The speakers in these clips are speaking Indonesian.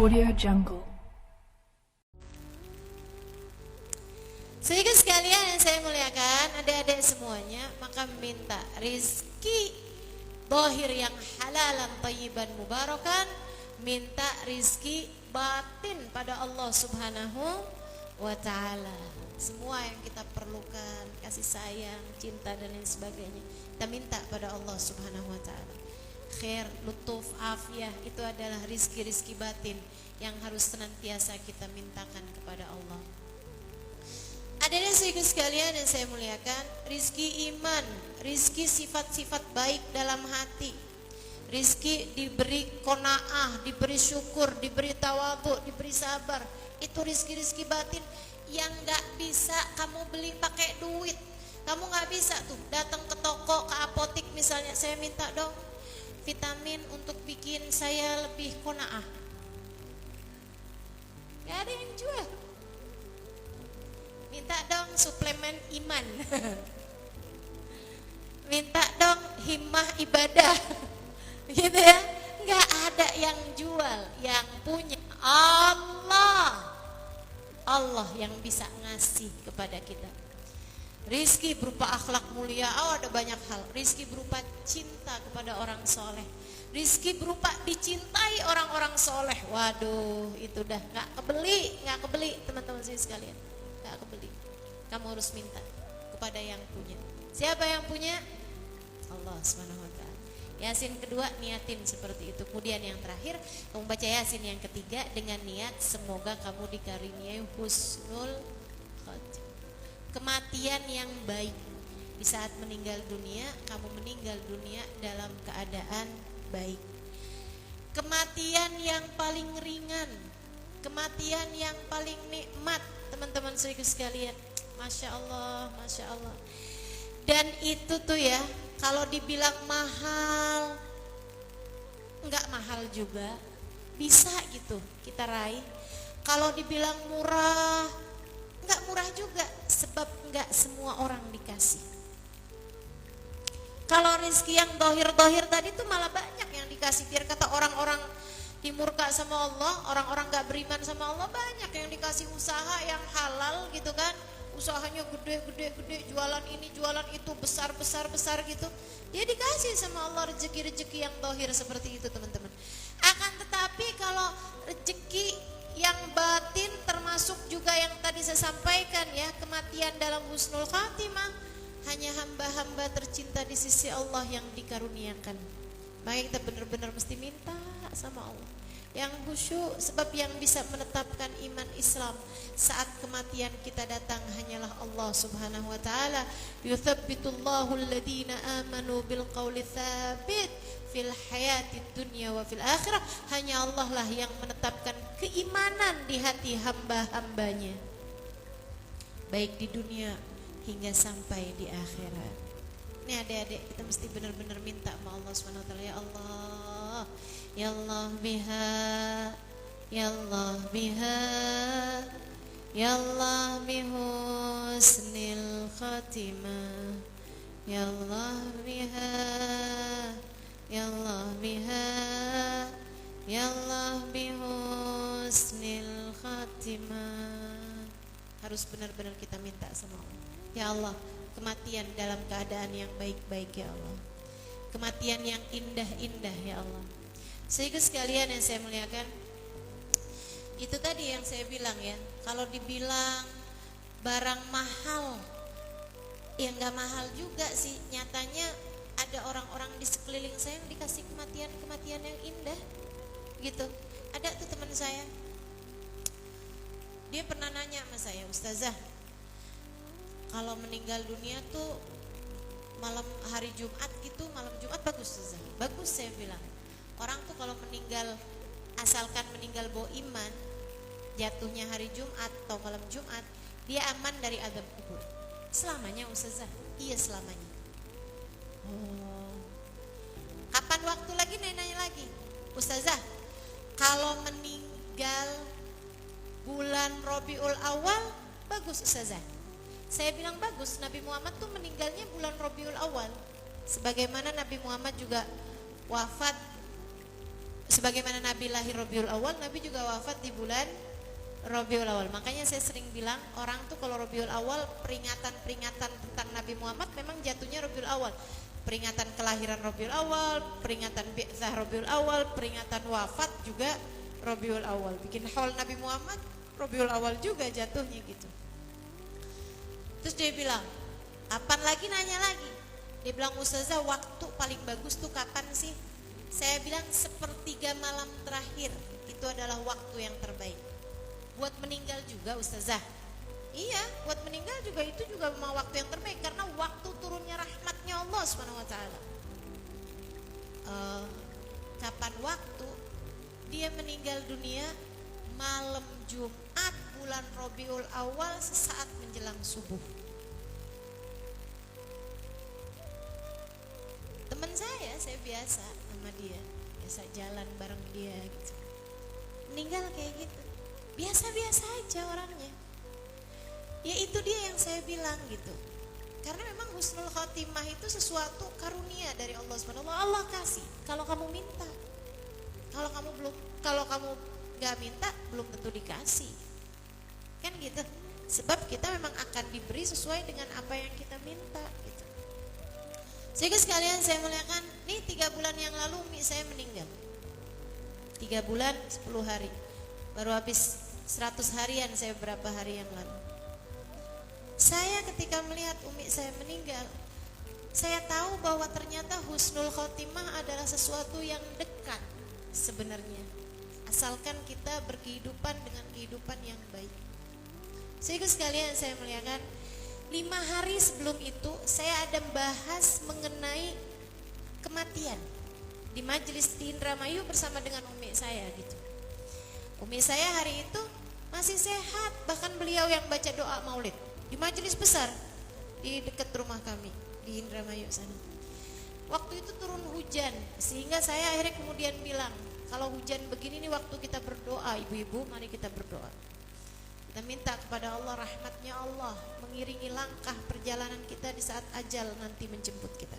Audio Jungle. Sehingga sekalian yang saya muliakan, adik-adik semuanya, maka minta rizki zahir yang halalan thayyiban mubarakan, minta rizki batin pada Allah Subhanahu wa ta'ala. Semua yang kita perlukan, kasih sayang, cinta dan lain sebagainya, kita minta pada Allah Subhanahu wa ta'ala. Khair, lutuf, afiyah, itu adalah rizki-rizki batin yang harus senantiasa kita mintakan kepada Allah. Adanya sehingga sekalian yang saya muliakan, rizki iman, rizki sifat-sifat baik dalam hati, rizki diberi qanaah, diberi syukur, diberi tawadhu, diberi sabar. Itu rizki-rizki batin yang gak bisa kamu beli pakai duit. Kamu gak bisa tuh datang ke toko, ke apotik misalnya, saya minta dong vitamin untuk bikin saya lebih qanaah. Gak ada yang jual. Minta dong suplemen iman. Minta dong himmah ibadah. Gitu ya. Enggak ada yang jual, yang punya Allah. Allah yang bisa ngasih kepada kita. Rizki berupa akhlak mulia, ada banyak hal. Rizki berupa cinta kepada orang soleh. Rizki berupa dicintai orang-orang soleh. Waduh, itu dah nggak kebeli teman-teman saya sekalian. Gak kebeli. Kamu harus minta kepada yang punya. Siapa yang punya? Allah Subhanahu wa ta'ala. Yasin kedua niatin seperti itu. Kemudian yang terakhir kamu baca Yasin yang ketiga dengan niat semoga kamu dikaruniai husnul khotimah, kematian yang baik. Di saat meninggal dunia, kamu meninggal dunia dalam keadaan baik. Kematian yang paling ringan, kematian yang paling nikmat, teman-teman saudara sekalian. Masya Allah, Masya Allah. Dan itu tuh ya, kalau dibilang mahal, enggak mahal juga, bisa gitu kita raih. Kalau dibilang murah, enggak murah juga, sebab enggak semua orang dikasih. Kalau rezeki yang dohir-dohir tadi tuh malah banyak yang dikasih. Biar kata orang-orang dimurka sama Allah, orang-orang gak beriman sama Allah, banyak yang dikasih usaha yang halal gitu kan. Usahanya gede, jualan ini, jualan itu, besar gitu. Dia dikasih sama Allah rezeki-rezeki yang dohir seperti itu teman-teman. Akan tetapi kalau rezeki yang batin termasuk juga yang tadi saya sampaikan ya, kematian dalam husnul khatimah, hanya hamba-hamba tercinta di sisi Allah yang dikaruniakan. Maka kita benar-benar mesti minta sama Allah yang khusyuk, sebab yang bisa menetapkan iman Islam saat kematian kita datang hanyalah Allah Subhanahu wa taala. Yuthabbitullahu alladhina amanu bil qawli tsabit fil hayatid dunya wa fil akhirah. Hanya Allah lah yang menetapkan keimanan di hati hamba-hambanya, baik di dunia hingga sampai di akhirat. Ini adik-adik kita mesti benar-benar minta sama Allah Subhanahu wa taala, ya Allah, ya Allah biha, ya Allah biha, ya Allah bihusnil khatimah, ya Allah biha, ya Allah biha, ya Allah bihusnil khatimah. Harus benar-benar kita minta sama Allah. Ya Allah, kematian dalam keadaan yang baik-baik ya Allah, kematian yang indah-indah ya Allah. Sehingga sekalian yang saya muliakan, itu tadi yang saya bilang ya, kalau dibilang barang mahal, ya gak mahal juga sih. Nyatanya ada orang-orang di sekeliling saya yang dikasih kematian-kematian yang indah gitu. Ada tuh teman saya, dia pernah nanya sama saya, Ustazah, kalau meninggal dunia tuh malam hari Jumat gitu, malam Jumat bagus Ustazah. Bagus saya bilang. Orang tuh kalau meninggal, asalkan meninggal bawa iman, jatuhnya hari Jumat atau malam Jumat, dia aman dari azab kubur. Selamanya Ustazah? Iya selamanya. Oh. Kapan waktu lagi? Nanya lagi, Ustazah, kalau meninggal bulan Rabiul Awal bagus Ustazah? Saya bilang bagus. Nabi Muhammad tuh meninggalnya bulan Rabiul Awal, sebagaimana Nabi Muhammad juga wafat 9 Sebagaimana Nabi lahir Rabiul Awal, Nabi juga wafat di bulan Rabiul Awal. Makanya saya sering bilang, orang tuh kalau Rabiul Awal, peringatan-peringatan tentang Nabi Muhammad memang jatuhnya Rabiul Awal. Peringatan kelahiran Rabiul Awal, peringatan bi'tsah Rabiul Awal, peringatan wafat juga Rabiul Awal. Bikin haul Nabi Muhammad Rabiul Awal juga jatuhnya gitu. Terus dia bilang, kapan lagi, nanya lagi. Dia bilang, Ustazah, waktu paling bagus tuh kapan sih? Saya bilang, sepertiga malam terakhir itu adalah waktu yang terbaik. Buat meninggal juga Ustazah? Iya, buat meninggal juga itu juga memang waktu yang terbaik, karena waktu turunnya rahmatnya Allah Subhanahu wa taala. Kapan waktu? Dia meninggal dunia malam Jumat bulan Rabiul Awal sesaat menjelang subuh. Teman saya biasa sama dia, biasa jalan bareng dia gitu. Meninggal kayak gitu. Biasa-biasa aja orangnya. Ya itu dia yang saya bilang gitu. Karena memang husnul khotimah itu sesuatu karunia dari Allah Subhanahu wa taala. Allah kasih kalau kamu minta. Kalau kamu nggak minta belum tentu dikasih. Kan gitu. Sebab kita memang akan diberi sesuai dengan apa yang kita minta gitu. Sehingga sekalian saya muliakan, nih 3 bulan yang lalu umi saya meninggal. 3 bulan 10 hari. Baru habis 100 harian saya beberapa hari yang lalu. Saya ketika melihat umi saya meninggal, saya tahu bahwa ternyata husnul khotimah adalah sesuatu yang dekat sebenarnya, asalkan kita berkehidupan dengan kehidupan yang baik. Sehingga sekalian saya muliakan, 5 hari sebelum itu saya ada bahas mengenai kematian di majelis di Indramayu bersama dengan umi saya gitu. Umi saya hari itu masih sehat, bahkan beliau yang baca doa maulid di majelis besar di dekat rumah kami di Indramayu sana. Waktu itu turun hujan, sehingga saya akhirnya kemudian bilang, kalau hujan begini nih waktu kita berdoa, ibu-ibu mari kita berdoa. Kita minta kepada Allah rahmatnya Allah mengiringi langkah perjalanan kita di saat ajal nanti menjemput kita.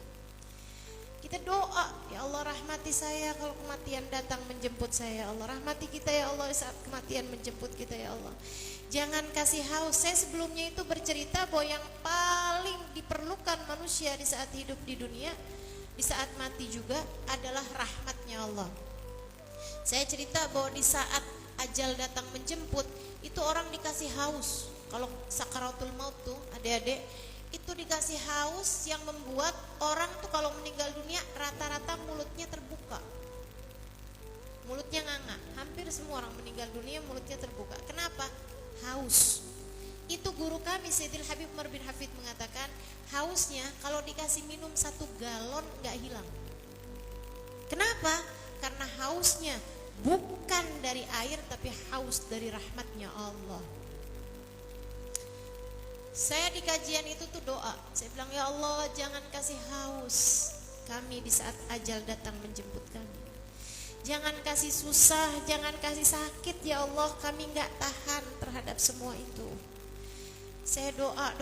Kita doa, ya Allah rahmati saya kalau kematian datang menjemput saya, ya Allah rahmati kita ya Allah saat kematian menjemput kita ya Allah. Jangan kasih haus. Saya sebelumnya itu bercerita bahwa yang paling diperlukan manusia di saat hidup di dunia, di saat mati juga adalah rahmatnya Allah. Saya cerita bahwa di saat ajal datang menjemput, itu orang dikasih haus. Kalau sakaratul maut tuh adik-adik, itu dikasih haus yang membuat orang tuh kalau meninggal dunia rata-rata mulutnya terbuka, mulutnya nganga. Hampir semua orang meninggal dunia mulutnya terbuka. Kenapa? Haus. Itu guru kami Sayyidil Habib Umar bin Hafid mengatakan, hausnya kalau dikasih minum 1 galon gak hilang. Kenapa? Karena hausnya bukan dari air, tapi haus dari rahmatnya Allah. Saya di kajian itu tuh doa, saya bilang, ya Allah jangan kasih haus kami di saat ajal datang menjemput kami. Jangan kasih susah, jangan kasih sakit ya Allah, kami gak tahan terhadap semua itu. Saya doa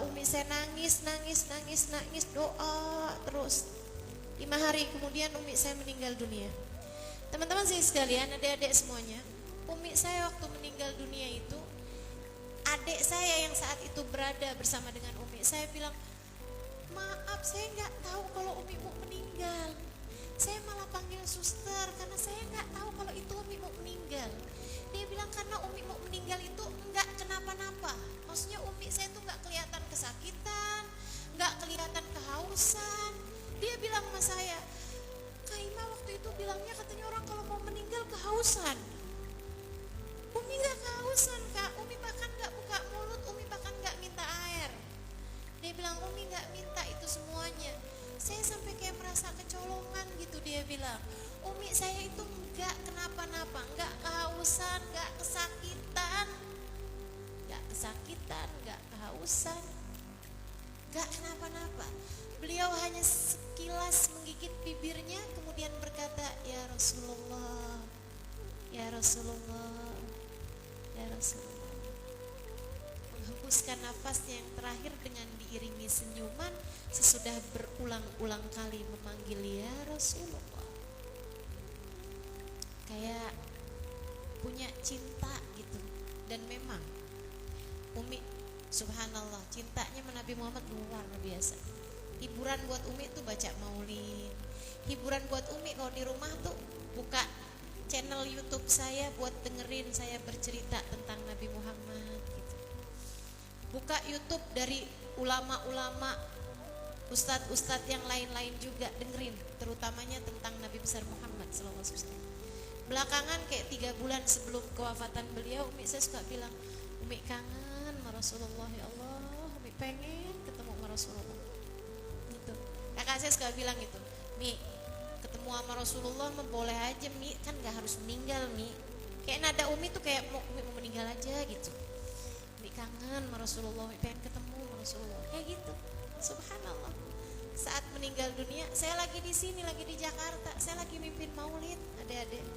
umi saya nangis doa terus. 5 hari kemudian umi saya meninggal dunia. Teman-teman saya sekalian, adik-adik semuanya, umi saya waktu meninggal dunia itu, adik saya yang saat itu berada bersama dengan umi, saya bilang, maaf saya gak tahu kalau umi mau meninggal. Saya malah panggil suster karena saya nggak tahu kalau itu umi mau meninggal. Dia bilang karena umi mau meninggal itu nggak kenapa-napa. Maksudnya umi saya tuh nggak kelihatan kesakitan, nggak kelihatan kehausan. Dia bilang sama saya, Kak Ima waktu itu bilangnya katanya orang kalau mau meninggal kehausan. Umi nggak kehausan Kak, umi bahkan nggak buka mulut, umi bahkan nggak minta air. Dia bilang umi nggak minta itu semuanya. Saya sampai kayak merasa kecolongan gitu. Dia bilang, umi saya itu enggak kenapa-napa, enggak kehausan, enggak kesakitan, enggak kehausan, enggak kenapa-napa. Beliau hanya sekilas menggigit bibirnya, kemudian berkata, ya Rasulullah, ya Rasulullah, ya Rasulullah. Menghembuskan nafasnya yang terakhir dengan diiringi senyuman sesudah berulang-ulang kali memanggil ya Rasulullah. kayak punya cinta gitu. Dan memang Umi subhanallah cintanya sama Nabi Muhammad luar biasa. Hiburan buat Umi tuh baca maulid. Hiburan buat Umi kalau di rumah tuh buka channel YouTube saya buat dengerin saya bercerita tentang Nabi Muhammad gitu. Buka YouTube dari ulama-ulama, ustadz-ustadz yang lain-lain juga dengerin, terutamanya tentang Nabi besar Muhammad SAW. Belakangan kayak 3 bulan sebelum kewafatan beliau, Umi saya suka bilang, Umi kangen sama Rasulullah, ya Allah, Umi pengen ketemu sama Rasulullah. Gitu. Kakak saya suka bilang gitu, Mi, ketemu sama Rasulullah mah boleh aja Mi, kan gak harus meninggal Mi. Kayak nada Umi tuh kayak mau meninggal aja gitu. Mi kangen sama Rasulullah, Mi pengen ketemu sama Rasulullah, kayak gitu. Subhanallah. Saat meninggal dunia, saya lagi di sini, lagi di Jakarta, saya lagi mimpin maulid, adik-adik.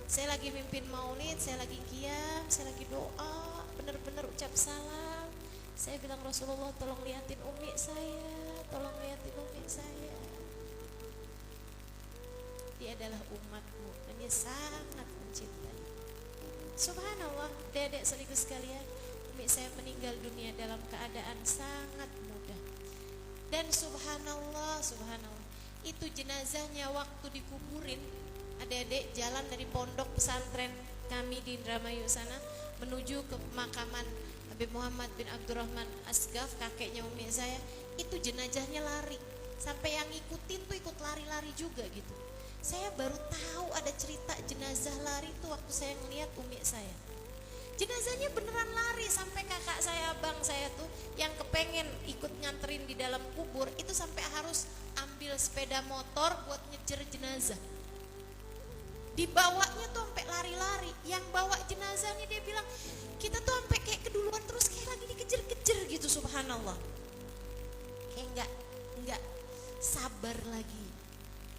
Saya lagi mimpin maulid, saya lagi qiyam, saya lagi doa, benar-benar ucap salam. Saya bilang, Rasulullah tolong liatin umi saya, tolong liatin umi saya. Dia adalah umatmu dan dia sangat mencintai. Subhanallah, adik-adik sekaligus sekalian, umi saya meninggal dunia dalam keadaan sangat mudah. Dan subhanallah, subhanallah, itu jenazahnya waktu dikuburin, adik-adik jalan dari pondok pesantren kami di Indramayu sana menuju ke pemakaman Habib Muhammad bin Abdurrahman Asgaf, kakeknya umi saya, itu jenazahnya lari. Sampai yang ngikutin tuh ikut lari-lari juga gitu. Saya baru tahu ada cerita jenazah lari tuh waktu saya ngeliat umi saya. Jenazahnya beneran lari, sampai kakak saya, abang saya tuh yang kepengen ikut nganterin di dalam kubur itu sampai harus ambil sepeda motor buat ngejar jenazah. Dibawanya tuh sampai lari-lari. Yang bawa jenazahnya dia bilang, kita tuh sampai kayak keduluan terus, kayak lagi dikejar-kejar gitu, subhanallah. Kayak enggak sabar lagi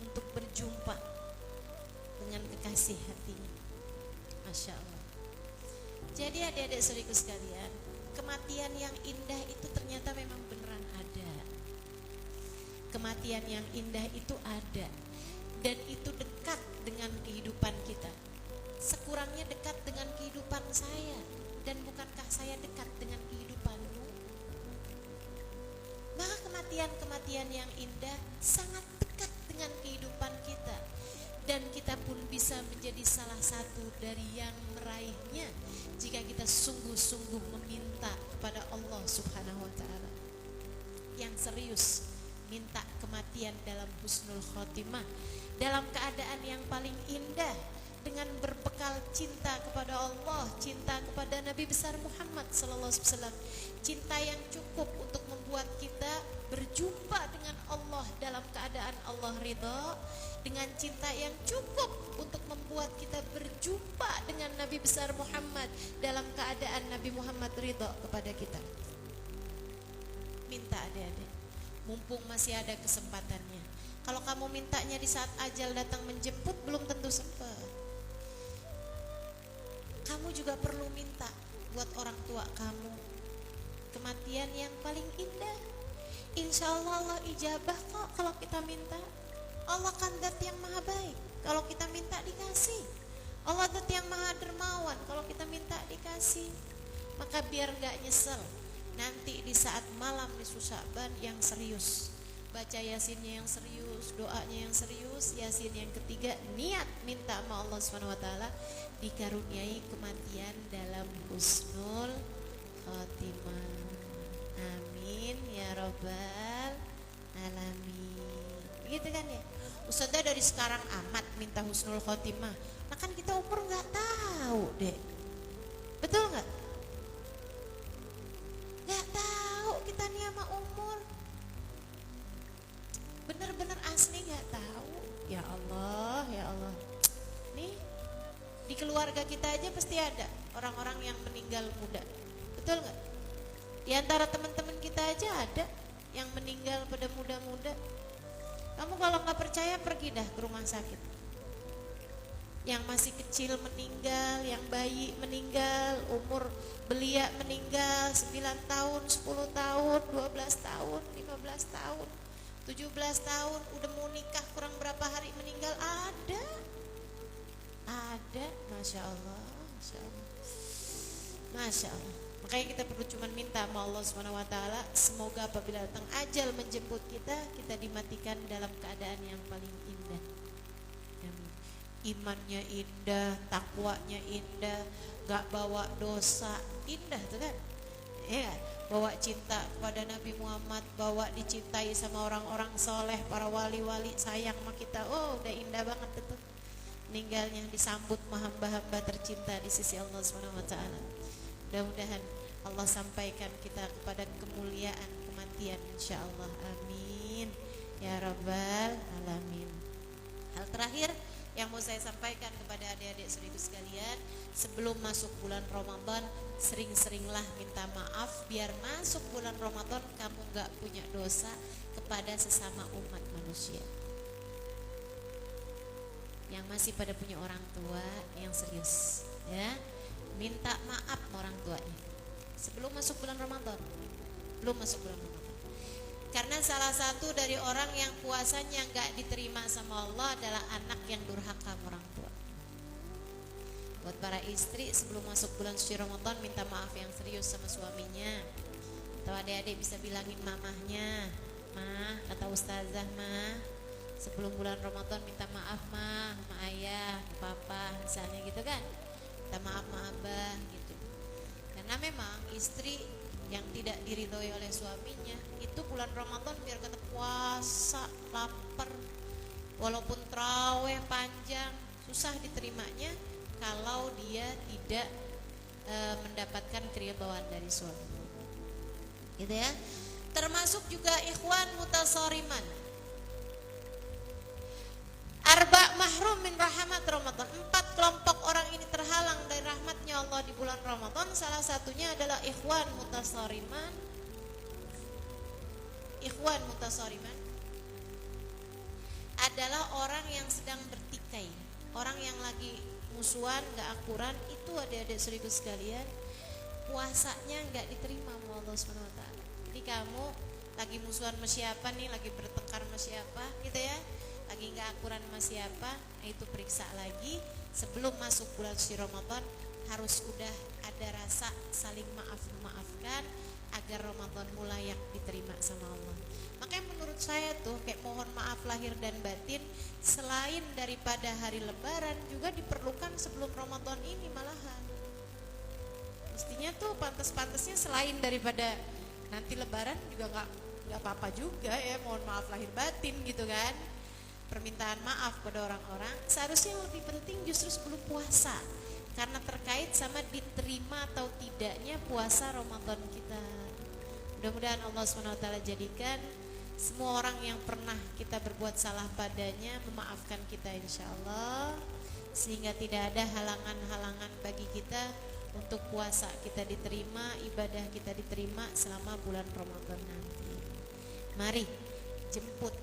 untuk berjumpa dengan kekasih hatinya. Masya Allah. Jadi adik-adik saudaraku sekalian, kematian yang indah itu ternyata memang beneran ada. Kematian yang indah itu ada. Dan itu dekat dengan kehidupan kita. Sekurangnya dekat dengan kehidupan saya. Dan bukankah saya dekat dengan kehidupanmu? Maka kematian-kematian yang indah sangat dekat dengan kehidupan kita. Dan kita pun bisa menjadi salah satu dari yang meraihnya jika kita sungguh-sungguh meminta kepada Allah Subhanahu wa ta'ala. Yang serius minta kematian dalam husnul khotimah, dalam keadaan yang paling indah, dengan berbekal cinta kepada Allah, cinta kepada Nabi besar Muhammad sallallahu alaihi wasallam, cinta yang cukup untuk membuat kita berjumpa dengan Allah dalam keadaan Allah ridha, dengan cinta yang cukup untuk membuat kita berjumpa dengan Nabi besar Muhammad dalam keadaan Nabi Muhammad ridha kepada kita. Minta adik-adik, mumpung masih ada kesempatannya. Kalau kamu mintanya di saat ajal datang menjemput, belum tentu sempat. Kamu juga perlu minta buat orang tua kamu kematian yang paling indah. Insya Allah Allah ijabah kok kalau kita minta. Allah kan zat yang maha baik, kalau kita minta dikasih. Allah zat yang maha dermawan, kalau kita minta dikasih. Maka biar gak nyesel nanti di saat malam nisfu Sya'ban yang serius, baca yasinnya yang serius, doanya yang serius, yasin yang ketiga, niat minta sama Allah SWT, dikaruniai kematian dalam husnul khotimah. Amin ya rabbal alamin. Begitu kan ya? Ustazah dari sekarang amat minta husnul khotimah. Nah kan kita umur gak tahu deh. Betul gak? Gak tahu kita nih sama umur. Bener-bener asli gak tahu. Ya Allah, ya Allah. Nih di keluarga kita aja pasti ada orang-orang yang meninggal muda. Betul gak? Di antara teman-teman kita aja ada yang meninggal pada muda-muda. Kamu kalau gak percaya pergi dah ke rumah sakit. Yang masih kecil meninggal, yang bayi meninggal, umur belia meninggal 9 tahun, 10 tahun, 12 tahun, 15 tahun, 17 tahun, udah mau nikah kurang berapa hari meninggal, ada. ada, Masya Allah, Masya Allah, Masya Allah. Makanya kita perlu cuman minta sama Allah SWT, semoga apabila datang ajal menjemput kita, kita dimatikan dalam keadaan yang paling indah. Imannya indah, takwanya indah, gak bawa dosa, indah tuh kan? Ya, bawa cinta kepada Nabi Muhammad, bawa dicintai sama orang-orang soleh, para wali-wali sayang sama kita. Oh, udah indah banget itu. Meninggalnya disambut hamba-hamba tercinta di sisi Allah SWT. Mudah-mudahan Allah sampaikan kita kepada kemuliaan kematian, insya Allah. Amin ya rabbal alamin. Hal terakhir yang mau saya sampaikan kepada adik-adik saudaraku sekalian, sebelum masuk bulan Ramadan, sering-seringlah minta maaf biar masuk bulan Ramadan kamu gak punya dosa kepada sesama umat manusia yang masih pada punya orang tua yang serius, ya. Minta maaf sama orang tuanya sebelum masuk bulan Ramadan. Belum masuk bulan Ramadan. Karena salah satu dari orang yang puasanya gak diterima sama Allah adalah anak yang durhaka sama orang tua. Buat para istri, sebelum masuk bulan suci Ramadan minta maaf yang serius sama suaminya. Atau adik-adik bisa bilangin mamahnya, "Mah, kata ustazah mah, sebelum bulan Ramadan minta maaf mah sama ayah, sama papa," misalnya gitu kan. Minta maaf sama abah gitu. Karena memang istri yang tidak diridhoi oleh suaminya itu bulan Ramadan biar kata puasa, lapar, walaupun traweh panjang, susah diterimanya kalau dia tidak mendapatkan keridhaan dari suami, gitu ya. Termasuk juga ikhwan mutasariman, arba mahrum min rahmat Ramadan. 4 kelompok orang ini terhalang dari rahmatnya Allah di bulan Ramadan. Salah satunya adalah ikhwan mutasariman. Ikhwan mutasariman adalah orang yang sedang bertikai, orang yang lagi musuhan, gak akuran. Itu adik-adik saudaraku sekalian, puasanya gak diterima sama Allah SWT. Jadi kamu lagi musuhan sama siapa nih, lagi bertengkar sama siapa gitu ya, lagi gak akuran sama siapa, nah itu periksa lagi. Sebelum masuk bulan suci Ramadan harus udah ada rasa saling maaf-memaafkan agar Ramadan layak diterima sama Allah. Makanya menurut saya tuh kayak mohon maaf lahir dan batin selain daripada hari lebaran juga diperlukan sebelum Ramadan ini malahan. Mestinya tuh pantas-pantasnya selain daripada nanti lebaran juga nggak apa-apa juga ya, mohon maaf lahir batin gitu kan. Permintaan maaf pada orang-orang seharusnya lebih penting justru sebelum puasa, karena terkait sama diterima atau tidaknya puasa Ramadan kita. Mudah-mudahan Allah SWT jadikan semua orang yang pernah kita berbuat salah padanya memaafkan kita insya Allah, sehingga tidak ada halangan-halangan bagi kita untuk puasa kita diterima, ibadah kita diterima selama bulan Ramadan nanti. Mari jemput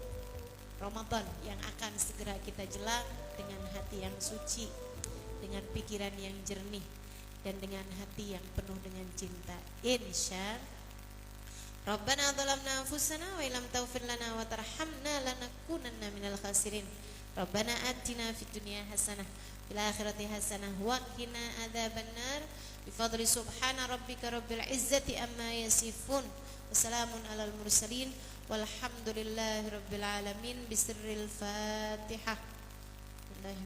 Ramadan yang akan segera kita jelang dengan hati yang suci, dengan pikiran yang jernih, dan dengan hati yang penuh dengan cinta. Insya Rabbana dhalamna anfusana wa illam taghfir lana wa tarhamna lanakunanna minal khasirin. Rabbana atina fid dunya hasanah fil akhirati hasanah wa qina adzabannar. Bi fadli subhana rabbika rabbil izzati amma yasifun. Wassalamun alal mursalin walhamdulillahi rabbil alamin. Bisirril Fatihah.